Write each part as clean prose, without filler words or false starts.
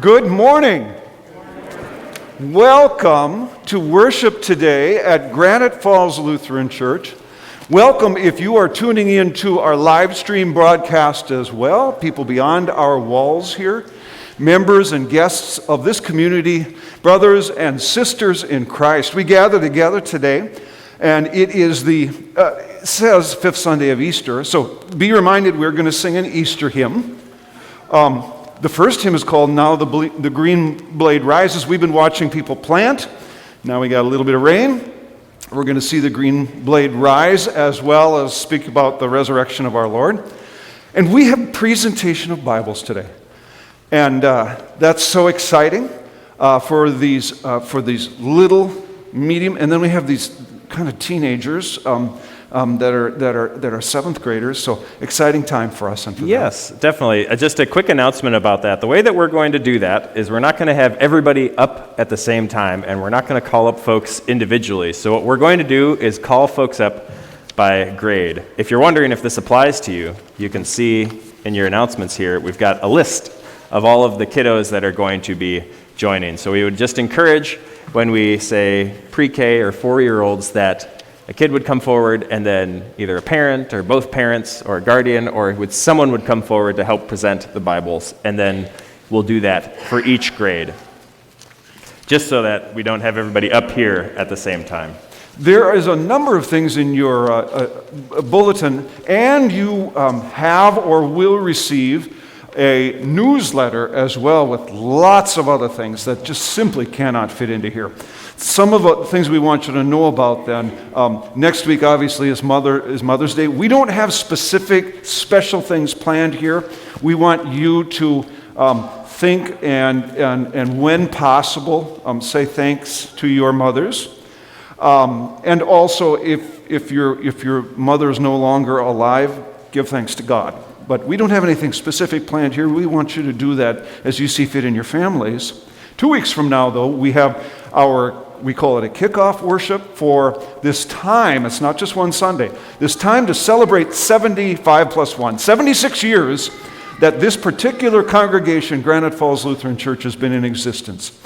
Good morning. Welcome to worship today at Granite Falls Lutheran Church. Welcome if you are tuning in to our live stream broadcast as well, people beyond our walls here, members and guests of this community, brothers and sisters in Christ. We gather together today, and it is it says fifth Sunday of Easter, so be reminded we're going to sing an Easter hymn. The first hymn is called Now the Green Blade Rises. We've been watching people plant. Now we got a little bit of rain. We're going to see the green blade rise as well as speak about the resurrection of our Lord. And we have a presentation of Bibles today. And that's so exciting for these little, medium, and then we have these kind of teenagers that are seventh graders, so exciting time for us and for them. Yes, definitely. Just a quick announcement about that. The way that we're going to do that is we're not going to have everybody up at the same time, and we're not going to call up folks individually. So what we're going to do is call folks up by grade. If you're wondering if this applies to you, you can see in your announcements here, we've got a list of all of the kiddos that are going to be joining. So we would just encourage when we say pre-K or 4-year-olds that a kid would come forward, and then either a parent or both parents or a guardian or someone would come forward to help present the Bibles, and then we'll do that for each grade, just so that we don't have everybody up here at the same time. There is a number of things in your bulletin, and you have or will receive a newsletter as well with lots of other things that just simply cannot fit into here. Some of the things we want you to know about then, next week obviously is Mother's Day. We don't have specific special things planned here. We want you to think and when possible, say thanks to your mothers. And also if your mother is no longer alive, give thanks to God. But we don't have anything specific planned here. We want you to do that as you see fit in your families. 2 weeks from now, though, we have we call it a kickoff worship for this time. It's not just one Sunday. This time to celebrate 75 plus 1, 76 years that this particular congregation, Granite Falls Lutheran Church, has been in existence.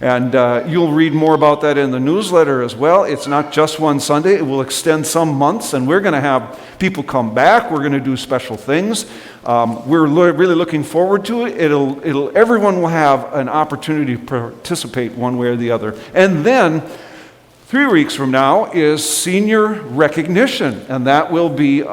And you'll read more about that in the newsletter as well. It's not just one Sunday. It will extend some months, and we're going to have people come back. We're going to do special things. We're really looking forward to it. Everyone will have an opportunity to participate one way or the other. And then 3 weeks from now is senior recognition, and that will be the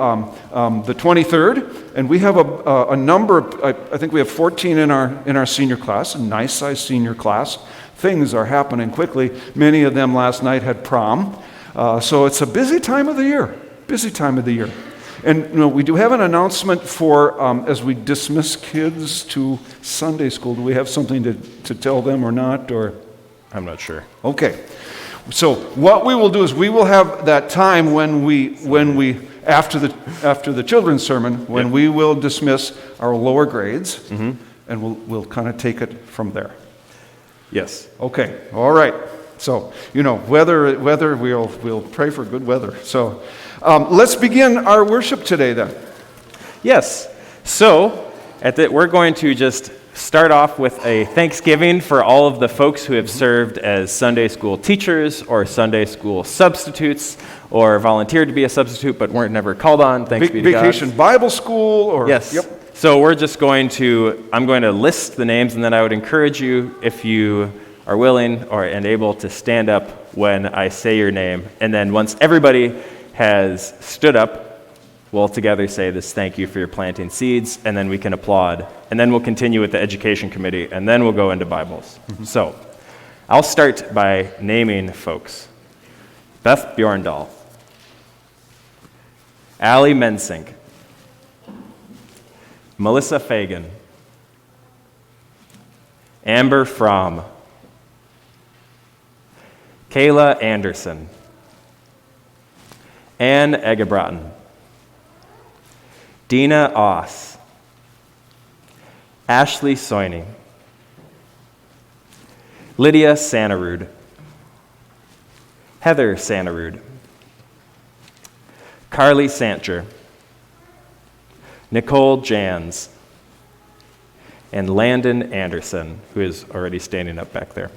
23rd. And we have a number. I think we have 14 in our senior class, a nice-sized senior class. Things are happening quickly. Many of them last night had prom. So it's a busy time of the year. And we do have an announcement for, as we dismiss kids to Sunday school. Do we have something to tell them or not? Or I'm not sure. Okay. So what we will do is we will have that time when we after the children's sermon, when we will dismiss our lower grades, and we'll kind of take it from there. Yes. Okay. All right. So weather we'll pray for good weather. So let's begin our worship today then. Yes. So we're going to just start off with a thanksgiving for all of the folks who have served as Sunday school teachers or Sunday school substitutes or volunteered to be a substitute but weren't never called on. Thanks be to God. Vacation Bible school or yes. Yep. So I'm going to list the names, and then I would encourage you, if you are willing and able, to stand up when I say your name. And then once everybody has stood up, we'll together say this thank you for your planting seeds, and then we can applaud. And then we'll continue with the education committee, and then we'll go into Bibles. So I'll start by naming folks. Beth Bjorndal, Allie Mensink, Melissa Fagan, Amber Fromm, Kayla Anderson, Ann Egebrotten, Dina Oss, Ashley Soini, Lydia Sanarud, Heather Sanarud, Carly Sancher, Nicole Jans, and Landon Anderson, who is already standing up back there.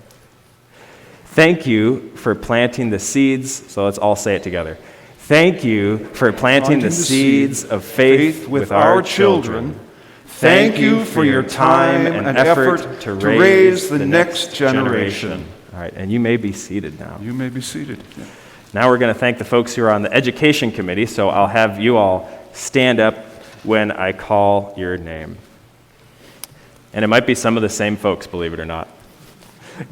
Thank you for planting the seeds, so let's all say it together. Thank you for planting the seeds of faith with our children. Thank you for your time and effort to raise the next generation. All right, and you may be seated now. You may be seated. Yeah. Now we're going to thank the folks who are on the education committee, so I'll have you all stand up when I call your name. And it might be some of the same folks, believe it or not.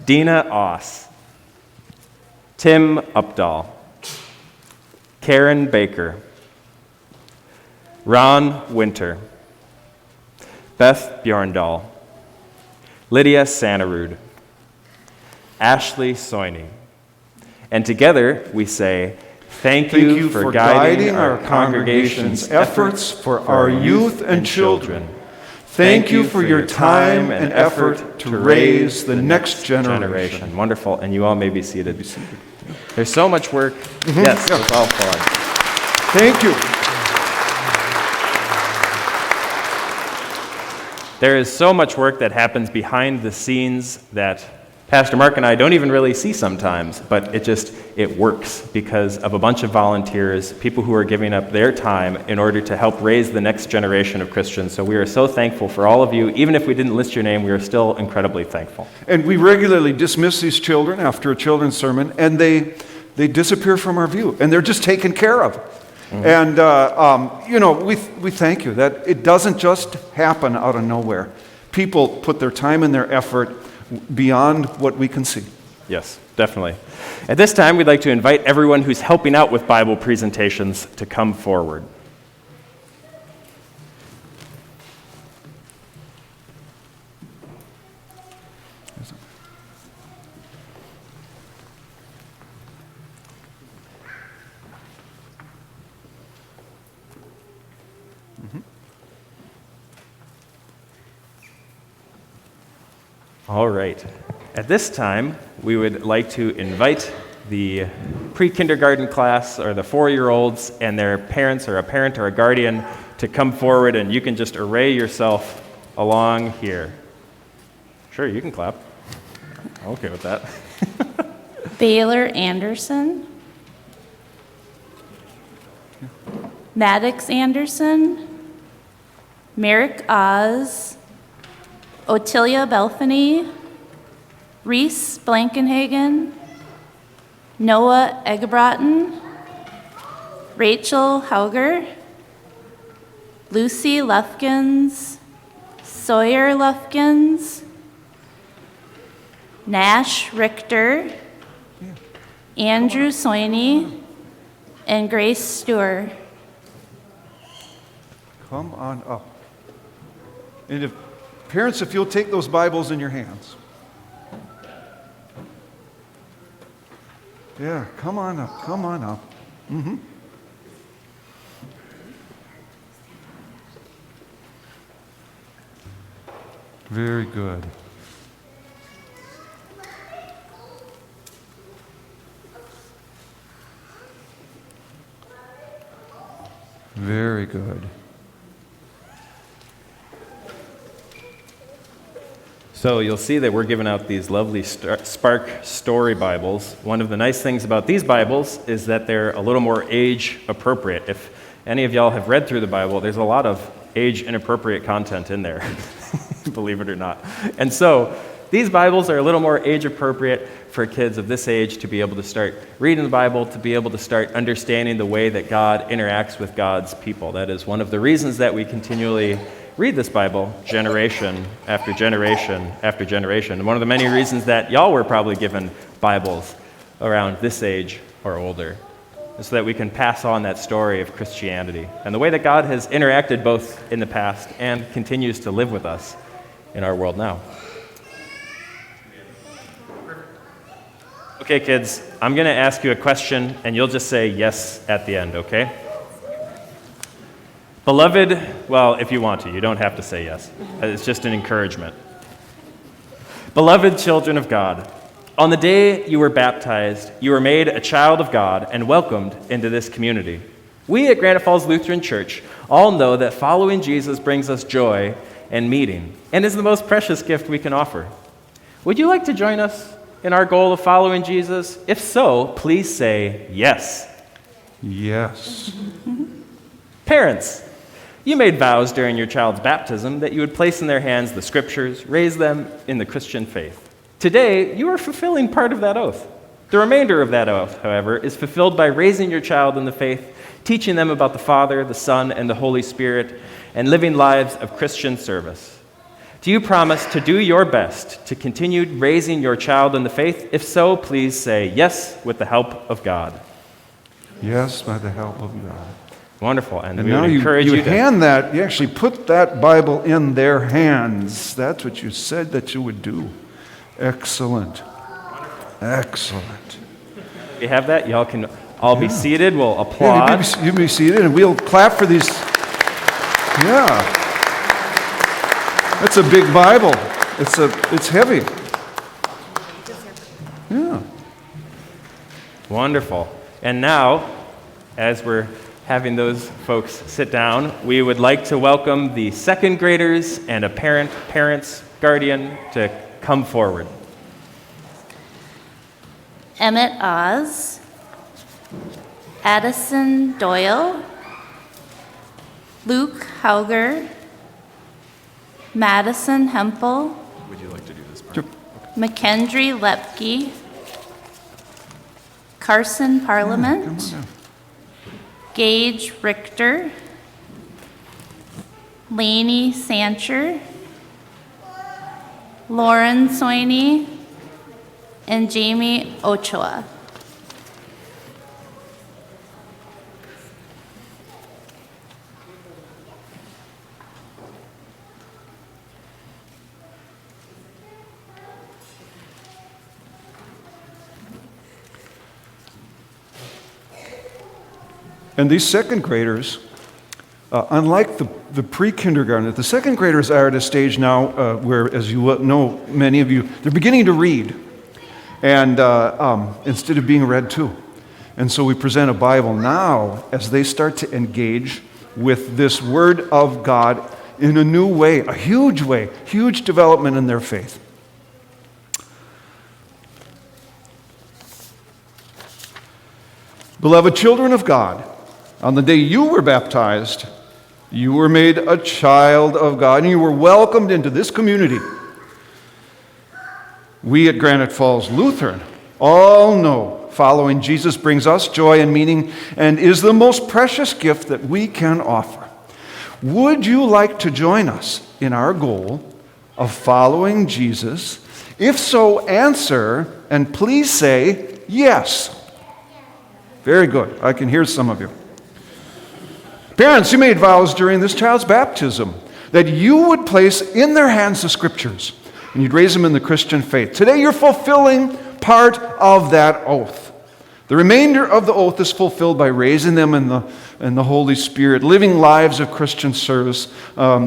Dina Oss, Tim Updahl, Karen Baker, Ron Winter, Beth Bjorndal, Lydia Sanarud, Ashley Soini. And together we say, thank you for guiding our congregation's efforts for our youth and children. Thank you for your time and effort to raise the next generation. Wonderful, and you all may be seated. There's so much work. Yes, it was all fun. Thank you. There is so much work that happens behind the scenes that Pastor Mark and I don't even really see sometimes, but it works because of a bunch of volunteers, people who are giving up their time in order to help raise the next generation of Christians. So we are so thankful for all of you. Even if we didn't list your name, we are still incredibly thankful. And we regularly dismiss these children after a children's sermon, and they disappear from our view, and they're just taken care of. Mm-hmm. And, we thank you that it doesn't just happen out of nowhere. People put their time and their effort beyond what we can see. Yes, definitely. At this time, we'd like to invite everyone who's helping out with Bible presentations to come forward. All right. At this time, we would like to invite the pre-kindergarten class or the 4-year-olds and their parents or a parent or a guardian to come forward, and you can just array yourself along here. Sure, you can clap. I'm okay with that. Baylor Anderson, Maddox Anderson, Merrick Oz, Ottilia Belfany, Reese Blankenhagen, Noah Eggebrotten, Rachel Hauger, Lucy Lufkins, Sawyer Lufkins, Nash Richter, Andrew Soini, and Grace Stewart. Come on up. And parents, if you'll take those Bibles in your hands. Yeah, come on up, come on up. Mm-hmm. Very good. Very good. So you'll see that we're giving out these lovely Spark Story Bibles. One of the nice things about these Bibles is that they're a little more age appropriate. If any of y'all have read through the Bible, there's a lot of age inappropriate content in there, believe it or not. And so these Bibles are a little more age appropriate for kids of this age to be able to start reading the Bible, to be able to start understanding the way that God interacts with God's people. That is one of the reasons that we continually read this Bible generation after generation after generation. And one of the many reasons that y'all were probably given Bibles around this age or older is so that we can pass on that story of Christianity and the way that God has interacted both in the past and continues to live with us in our world now. Okay, kids, I'm going to ask you a question, and you'll just say yes at the end, okay? Beloved, well, if you want to, you don't have to say yes. It's just an encouragement. Beloved children of God, on the day you were baptized, you were made a child of God and welcomed into this community. We at Granite Falls Lutheran Church all know that following Jesus brings us joy and meeting, and is the most precious gift we can offer. Would you like to join us in our goal of following Jesus? If so, please say yes. Yes. Parents, you made vows during your child's baptism that you would place in their hands the scriptures, raise them in the Christian faith. Today, you are fulfilling part of that oath. The remainder of that oath, however, is fulfilled by raising your child in the faith, teaching them about the Father, the Son, and the Holy Spirit, and living lives of Christian service. Do you promise to do your best to continue raising your child in the faith? If so, please say yes with the help of God. Yes, by the help of God. Wonderful. And we now would encourage you you to hand that, you actually put that Bible in their hands. That's what you said that you would do. Excellent. Excellent. we have that. Y'all can all be seated. We'll Yeah, applaud. you be seated, and we'll clap for these. Yeah. That's a big Bible. It's heavy. Yeah. Wonderful. And now, as we're having those folks sit down, we would like to welcome the second graders and a parent's guardian to come forward. Emmett Oz, Addison Doyle, Luke Hauger, Madison Hempel, Would you like to do this part? McKendry Lepke, Carson Parliament, Gage Richter, Lainey Sancher, Lauren Soini, and Jamie Ochoa. And these second graders, unlike the pre-kindergarten, the second graders are at a stage now where, as you know, many of you, they're beginning to read, and instead of being read to. And so we present a Bible now as they start to engage with this Word of God in a new way, huge development in their faith. Beloved children of God, on the day you were baptized, you were made a child of God, and you were welcomed into this community. We at Granite Falls Lutheran all know following Jesus brings us joy and meaning and is the most precious gift that we can offer. Would you like to join us in our goal of following Jesus? If so, answer and please say yes. Very good. I can hear some of you. Parents, you made vows during this child's baptism that you would place in their hands the scriptures and you'd raise them in the Christian faith. Today you're fulfilling part of that oath. The remainder of the oath is fulfilled by raising them in the Holy Spirit, living lives of Christian service,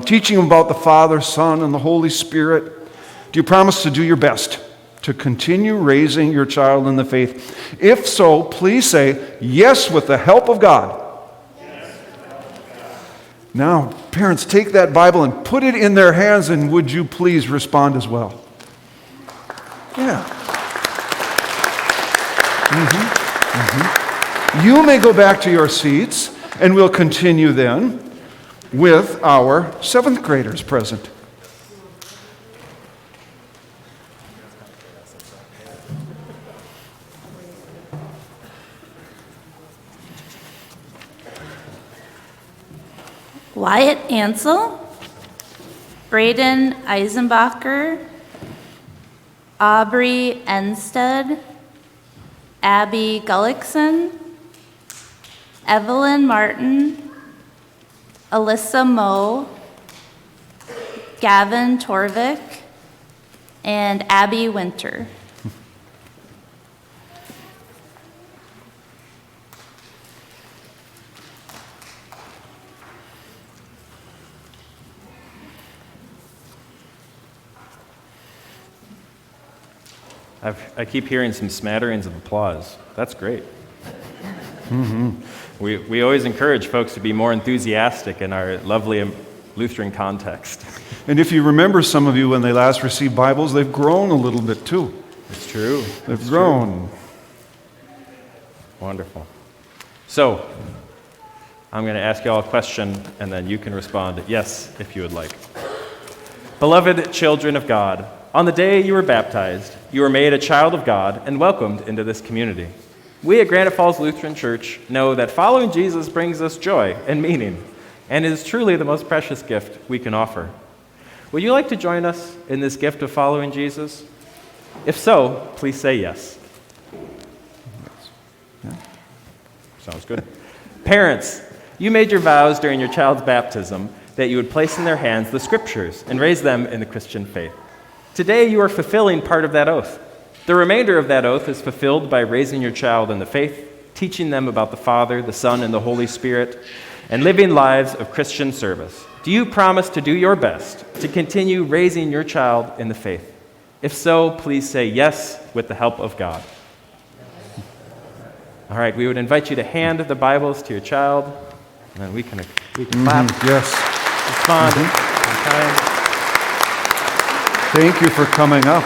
teaching them about the Father, Son, and the Holy Spirit. Do you promise to do your best to continue raising your child in the faith? If so, please say yes with the help of God. Now, parents, take that Bible and put it in their hands, and would you please respond as well? Yeah. You may go back to your seats, and we'll continue then with our seventh graders present. Wyatt Ansel, Braden Eisenbacher, Aubrey Enstead, Abby Gullickson, Evelyn Martin, Alyssa Moe, Gavin Torvik, and Abby Winter. I keep hearing some smatterings of applause. That's great. We always encourage folks to be more enthusiastic in our lovely Lutheran context. And if you remember, some of you, when they last received Bibles, they've grown a little bit too. It's true. They've grown. Wonderful. So, I'm going to ask you all a question, and then you can respond yes if you would like. Beloved children of God, on the day you were baptized, you were made a child of God and welcomed into this community. We at Granite Falls Lutheran Church know that following Jesus brings us joy and meaning, and is truly the most precious gift we can offer. Would you like to join us in this gift of following Jesus? If so, please say yes. Sounds good. Parents, you made your vows during your child's baptism that you would place in their hands the scriptures and raise them in the Christian faith. Today you are fulfilling part of that oath. The remainder of that oath is fulfilled by raising your child in the faith, teaching them about the Father, the Son, and the Holy Spirit, and living lives of Christian service. Do you promise to do your best to continue raising your child in the faith? If so, please say yes with the help of God. All right, we would invite you to hand the Bibles to your child, and then we can clap, Yes. respond in kind. Thank you for coming up.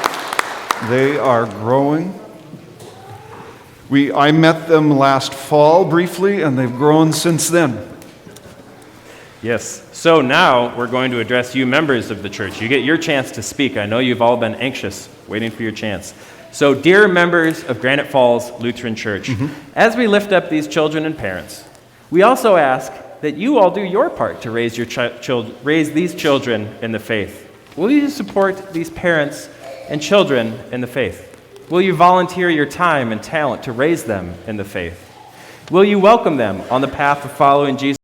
They are growing. I met them last fall briefly, and they've grown since then. Yes. So now we're going to address you members of the church. You get your chance to speak. I know you've all been anxious, waiting for your chance. So dear members of Granite Falls Lutheran Church, as we lift up these children and parents, we also ask that you all do your part to raise these children in the faith. Will you support these parents and children in the faith? Will you volunteer your time and talent to raise them in the faith? Will you welcome them on the path of following Jesus?